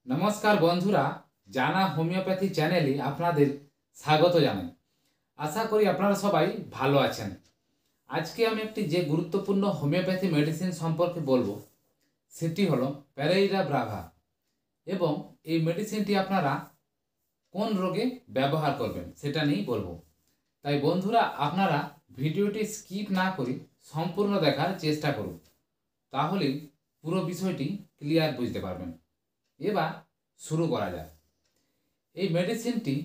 नमस्कार बंधुरा जाना होमिओपैथी चैनेले आपनादेर स्वागत जानाई। आशा करी आपनारा सबाई भालो आछेन। आज के आमि एकटी जे गुरुत्वपूर्ण होमिओपैथी मेडिसिन सम्पर्के बोलबो सेटी हलो पेरेइरा ब्राभा एबं এই মেডিসিনটি আপনারা কোন রোগে ব্যবহার করবেন সেটা নিয়েই বলবো। তাই বন্ধুরা আপনারা ভিডিওটি স্কিপ না করে সম্পূর্ণ দেখার চেষ্টা করুন, তাহলেই পুরো বিষয়টি ক্লিয়ার বুঝতে পারবেন। এবার শুরু করা যাক। এই মেডিসিনটি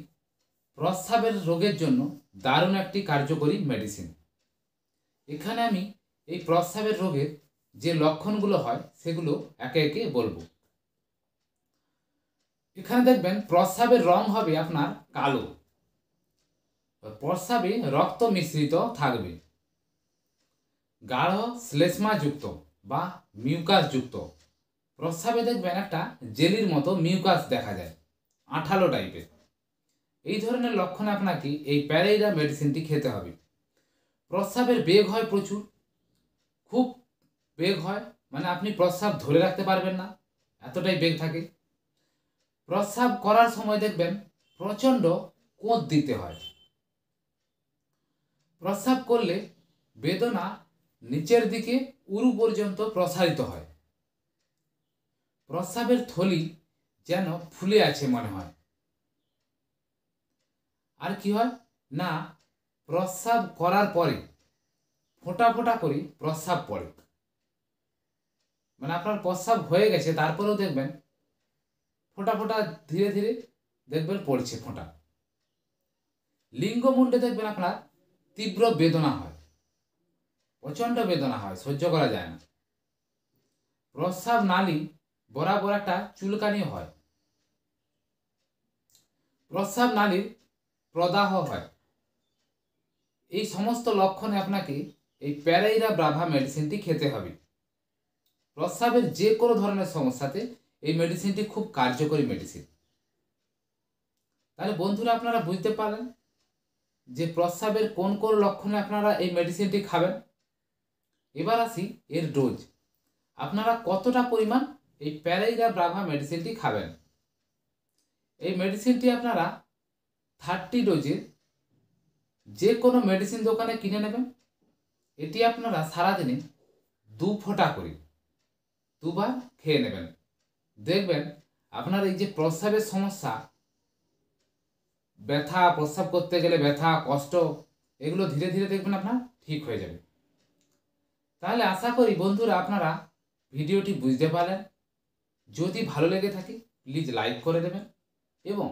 প্রস্রাবের রোগের জন্য দারুণ একটি কার্যকরী মেডিসিন। এখানে আমি এই প্রস্রাবের রোগের যে লক্ষণগুলো হয় সেগুলো একে একে বলবো। এখানে দেখবেন প্রস্রাবের রং হবে আপনার কালো, প্রস্রাবে রক্ত মিশ্রিত থাকবে, গাঢ় শ্লেষ্মাযুক্ত বা মিউকাস যুক্ত। প্রস্রাবে দেখবেন একটা জেলির মতো মিউকাস দেখা যায়, আঠালো টাইপের। এই ধরনের লক্ষণে আপনাকে এই প্যারেইরা মেডিসিনটি খেতে হবে। প্রস্রাবের বেগ হয় প্রচুর, খুব বেগ হয়, মানে আপনি প্রস্রাব ধরে রাখতে পারবেন না, এতটাই বেগ থাকে। প্রস্রাব করার সময় দেখবেন প্রচণ্ড কোঁত দিতে হয়। প্রস্রাব করলে বেদনা নিচের দিকে উরু পর্যন্ত প্রসারিত হয়। প্রস্রাবের থলি যেন ফুলে আছে মনে হয়। আর কি হয় না, প্রস্রাব করার পরে ফোঁটা ফোঁটা করে প্রস্রাব পড়ে, মানে আপনার প্রস্রাব হয়ে গেছে তারপরেও দেখবেন ফোঁটা ফোঁটা ধীরে ধীরে দেখবেন পড়ছে ফোঁটা। লিঙ্গমুণ্ডে দেখবেন আপনার তীব্র বেদনা হয়, প্রচণ্ড বেদনা হয়, সহ্য করা যায় না। প্রস্রাব নালী বরাবর একটা চুলকানি হয়, প্রস্রাব নালীর প্রদাহ হয়। এই সমস্ত লক্ষণে আপনাকে এই প্যারেইরা ব্রাভা মেডিসিনটি খেতে হবে। প্রস্রাবের যে কোনো ধরনের সমস্যাতে এই মেডিসিনটি খুব কার্যকরী মেডিসিন। তাহলে বন্ধুরা আপনারা বুঝতে পারলেন যে প্রস্রাবের কোন কোন লক্ষণে আপনারা এই মেডিসিনটি খাবেন। এবার আসি এর ডোজ। আপনারা কতটা পরিমাণ এই প্যারেইরা ব্রাভা মেডিসিনটি খাবেন। এই মেডিসিনটি আপনারা 30 ডোজের যে কোনো মেডিসিন দোকানে কিনে নেবেন। এটি আপনারা সারাদিনে 2 ফোঁটা করে দুবার খেয়ে নেবেন। দেখবেন আপনার এই যে প্রস্রাবের সমস্যা, ব্যথা, প্রস্রাব করতে গেলে ব্যথা, কষ্ট, এগুলো ধীরে ধীরে দেখবেন আপনার ঠিক হয়ে যাবে। তাহলে আশা করি বন্ধুরা আপনারা ভিডিওটি বুঝতে পারলেন। যদি ভালো লেগে থাকে প্লিজ লাইক করে দেবেন এবং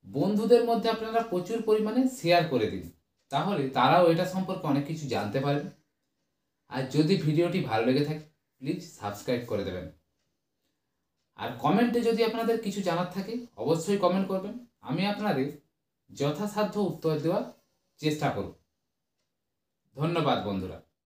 বন্ধুদের মধ্যে আপনারা প্রচুর পরিমাণে শেয়ার করে দিন, তাহলে তারাও এটা সম্পর্কে অনেক কিছু জানতে পারবে। আর যদি ভিডিওটি ভালো লেগে থাকে প্লিজ সাবস্ক্রাইব করে দেবেন। আর কমেন্টে যদি আপনাদের কিছু জানার থাকে অবশ্যই কমেন্ট করবেন, আমি আপনাদের যথাসাধ্য উত্তর দেওয়ার চেষ্টা করব। ধন্যবাদ বন্ধুরা।